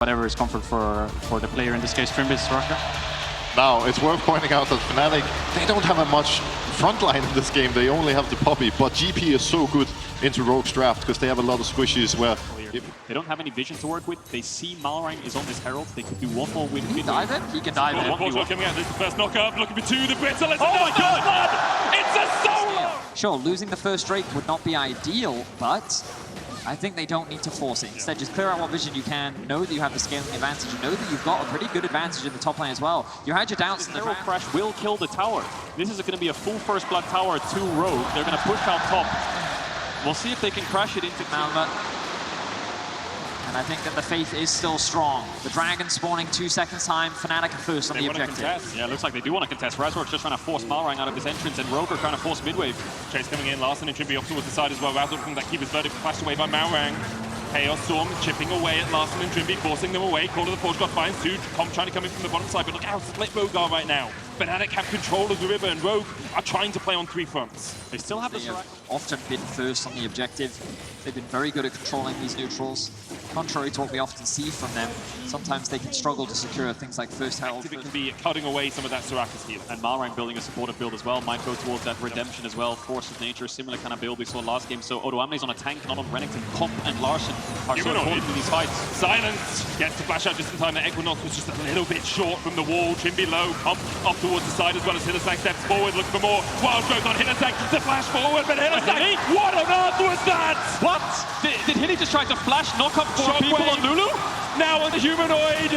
whatever is comfort for the player, in this case Trimbis, Rocker. Now, it's worth pointing out that Fnatic, they don't have a much frontline in this game, they only have the Poppy, but GP is so good into Rogue's draft because they have a lot of squishies where... They don't have any vision to work with, they see Malrang is on this Herald, they could do one more with... Can he dive it? He can dive it. Portugal coming out, this is the first knockup, looking for two, the Brits are letting oh my god! It's a solo! Sure, losing the first Drake would not be ideal, but I think they don't need to force it. Instead, just clear out what vision you can, know that you have the scaling advantage, and know that you've got a pretty good advantage in the top lane as well. You had your doubts in the Herald crash will kill the tower. This is going to be a full first blood tower to Rogue. They're going to push out top. We'll see if they can crash it into Malva. And I think that the faith is still strong. The Dragon spawning 2 seconds time, Fnatic first on the objective. Yeah, it looks like they do want to contest. Razor's just trying to force Malrang out of his entrance, and Rogue are trying to force midwave. Chase coming in, Larson and Trimby off towards the side as well. Razor from that keeper's verdict flashed away by Malrang. Chaos Storm chipping away at Larson and Trimby, forcing them away. Call of the Forge God finds two. Comp trying to come in from the bottom side, but look how split Rogue are right now. Fnatic have control of the river, and Rogue are trying to play on three fronts. They still have They have often been first on the objective. They've been very good at controlling these neutrals. Contrary to what we often see from them, sometimes they can struggle to secure things like first Herald. It can be cutting away some of that Soraka's heal. And Malrang building a supportive build as well, might go towards that redemption as well. Force of Nature, similar kind of build we saw last game. So Odoamne's on a tank, not on Renekton. Comp and Larson are so important in these fights. Silence gets to flash out just in time. The Equinox was just a little bit short from the wall. Trimby low, Comp up towards the side as well as Hylissang steps forward, looking for more. Wild growth on Hylissang to flash forward, but Hylissang, what on earth was that? What? Did Hilly just try to flash knock up 4 people on Lulu? Now on the humanoid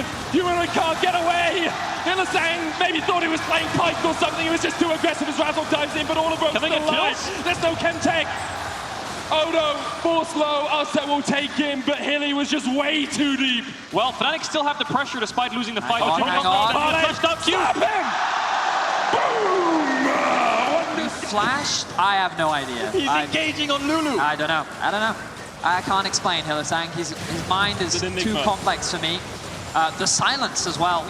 can't get away. Hylissang maybe thought he was playing Pyke or something. He was just too aggressive as Razzle dives in, but all of Rogue's still alive. There's no Chemtech. Odo, force low, Upset will take him, but Hilly was just way too deep. Well, Fnatic still have the pressure despite losing the fight. Hang on. Stop him! Boom! Flash? I have no idea. He's engaging on Lulu. I don't know. I can't explain Hylissang. His mind is too complex for me. The silence as well.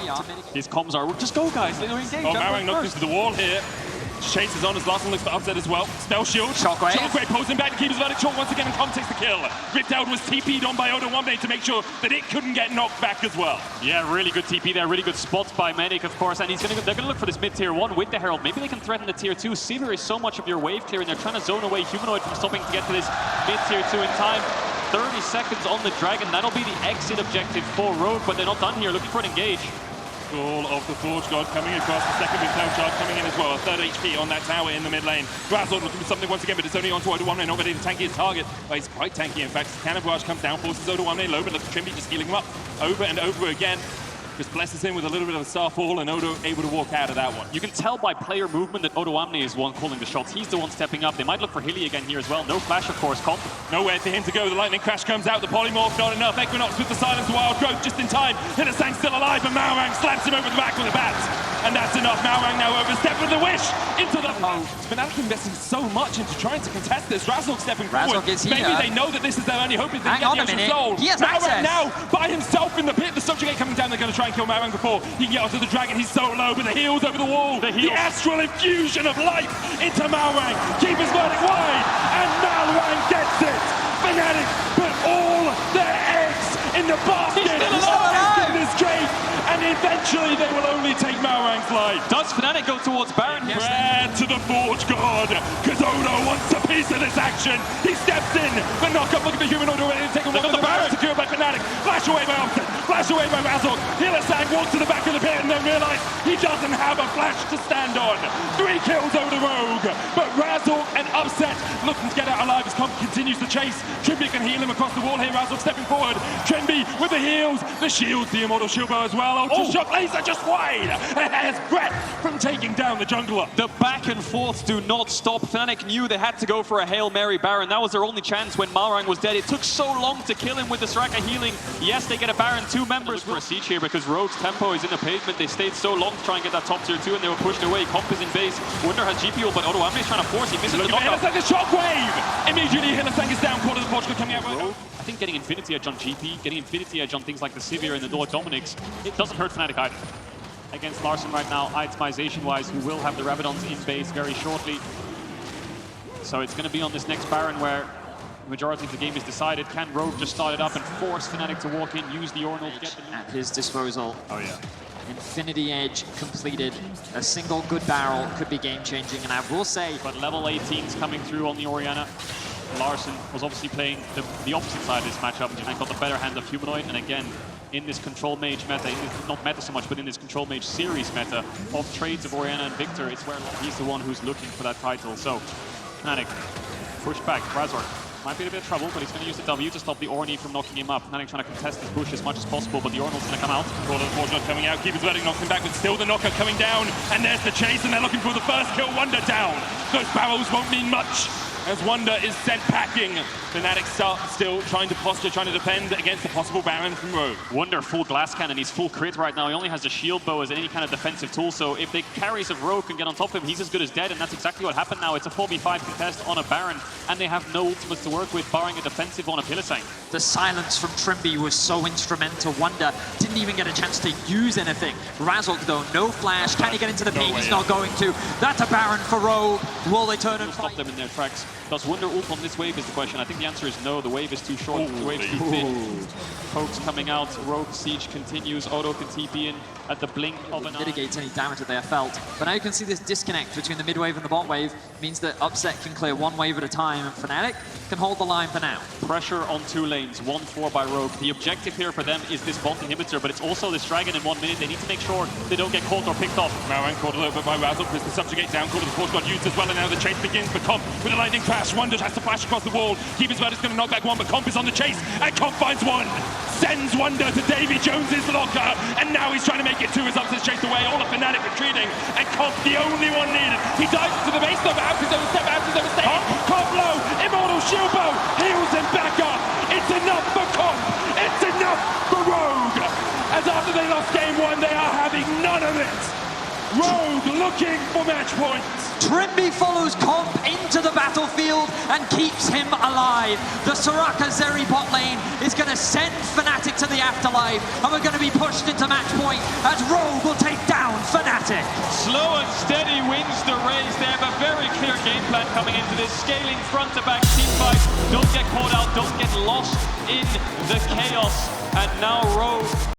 His comms are, just go guys, they're engaged. Oh, Malrang knocked into the wall here. Chase is on as Larson looks for Upset as well. Spell shield. Shockwave. Shockwave pulls him back to keep his verdict short once again, and Comp takes the kill. Ripped out was TP'd on by Odoamne to make sure that it couldn't get knocked back as well. Yeah, really good TP there, really good spots by Medic, of course, and they're gonna look for this mid-tier 1 with the Herald. Maybe they can threaten the tier 2. Sivir is so much of your wave clear, and they're trying to zone away Humanoid from stopping to get to this mid-tier 2 in time. 30 seconds on the Dragon, that'll be the exit objective for Rogue, but they're not done here, looking for an engage. All of the Forge God coming across, the second with Cloud Charge coming in as well. 3rd HP on that tower in the mid lane. Razzle looking for something once again, but it's only onto Odoamne, not ready to tanky his target. But he's quite tanky, in fact. Cannon Barrage comes down, forces Odoamne low, but look at Trimby just healing him up over and over again. Just blesses him with a little bit of a starfall, and Odo able to walk out of that one. You can tell by player movement that Odoamne is one calling the shots. He's the one stepping up. They might look for Hilly again here as well. No flash, of course, Comp. Nowhere for him to go. The lightning crash comes out. The polymorph, not enough. Equinox with the silence, wild growth just in time. Hylissang still alive, but Malrang slams him over the back with a bat. And that's enough. Malrang now overstepped with the wish into the... Fnatic investing so much into trying to contest this. Razzle stepping forward. Maybe they know that this is their only hope is they get the Ocean Soul. He has Malrang now by himself in the pit. The subjugate coming down. They're going to try and kill Malrang before he can get onto the Dragon. He's so low, but the heals over the wall. The astral infusion of life into Malrang. Keeper's verdict wide, and Malrang gets it. Fnatic put all their eggs in the basket. He's still alive. This trade, and eventually they will only take Malrang's life. Does Fnatic go towards Baron here? Prayer to the Forge God, because Odo wants a piece of this action. He steps in. The knockup, look at the humanoid already taking one of the Baron. Secured by Fnatic. Flash away by Upset. Flash away by Razzle. Hylissang walks to the back of the pit and then realizes he doesn't have a flash to stand on. 3 kills over the Rogue, but Razzle and Upset looking to get out alive as Comp continues to chase. Trimby can heal him across the wall here. Razzle stepping forward. Trimby with the heals. The shields, the immortal shield bow as well. Ultra shock laser just wide. A hair's breadth from taking down the jungler. The back and forth do not stop. Fnatic knew they had to go for a Hail Mary Baron. That was their only chance when Malrang was dead. It took so long to kill him with the Soraka healing. Yes, they get a Baron. 2 members for a siege here because Rogue's tempo is in the pavement. They stayed so long to try and get that top tier 2 and they were pushed away. Comp is in base. Wunder has GP ult, but Odoamne is trying to force. He misses the knockout. Hylissang, the shockwave! Immediately Hylissang is down. Quarter of the Portugal coming out. I think getting Infinity Edge on GP, getting Infinity Edge on things like the Sivir and the Lord Dominix, it doesn't hurt Fnatic either. Against Larson right now, itemization-wise, who will have the Rabadons in base very shortly. So it's going to be on this next Baron where the majority of the game is decided. Can Rogue just start it up and force Fnatic to walk in, use the Ornal to get the lead? At his disposal. Oh yeah. Infinity Edge completed. A single good barrel could be game-changing, and I will say... But level 18's coming through on the Orianna. Larson was obviously playing the opposite side of this matchup and got the better hand of Humanoid. And again, in this Control Mage meta, not meta so much, but in this Control Mage series meta of trades of Orianna and Victor, it's where he's the one who's looking for that title. So, Fnatic push back. Razork might be in a bit of trouble, but he's going to use the W to stop the Ornn from knocking him up. Fnatic trying to contest this bush as much as possible, but the Ornal's going to come out. Fortunate coming out, Keeper's letting knock him back, but still the knocker coming down. And there's the chase, and they're looking for the first kill. Wonder down. Those barrels won't mean much as Wonder is sent packing. Fnatic still trying to posture, trying to defend against the possible Baron from Rogue. Wonder full glass cannon, he's full crit right now. He only has the shield bow as any kind of defensive tool, so if the carries of Rogue can get on top of him, he's as good as dead, and that's exactly what happened now. It's a 4v5 contest on a Baron, and they have no ultimates to work with, barring a defensive on a Pillisang. The silence from Trimby was so instrumental. Wonder didn't even get a chance to use anything. Razork, though, no flash. Can he get into the paint? He's not going to. That's a Baron for Rogue. Will they turn and stop them in their tracks? Does Wonder ult on this wave is the question. I think the answer is no. The wave is too short, the wave is too thin. Pokes coming out, Rogue siege continues, Auto can TP in at the blink of an eye. Mitigates any damage that they have felt. But now you can see this disconnect between the mid wave and the bot wave means that Upset can clear one wave at a time, and Fnatic can hold the line for now. Pressure on two lanes, 1-4 by Rogue. The objective here for them is this bot inhibitor, but it's also this dragon in 1 minute. They need to make sure they don't get caught or picked off. Malrang caught a little bit by Razork, because the subjugate down, caught the force god used as well, and now the chase begins. But Comp with a lightning crash, Wonder has to flash across the wall. Keeper's Word is going to knock back one, but Comp is on the chase, and Comp finds one. Sends Wonder to Davy Jones's locker, and now he's trying to make it two as Upset's chased away. All of Fnatic retreating, and Comp the only one needed. He dives to the base, no out, his own step out, his own step. Comp low, Immortal shield bow, heals him back up. It's enough for Comp, it's enough for Rogue. As after they lost game one, they are having none of it. Rogue looking for match points. Trimby follows Comp into the battlefield and keeps him alive. The Soraka Zeri bot lane is going to send Fnatic to the afterlife, and we're going to be pushed into match point as Rogue will take down Fnatic. Slow and steady wins the race. They have a very clear game plan coming into this, scaling front to back team fight. Don't get caught out, don't get lost in the chaos. And now Rogue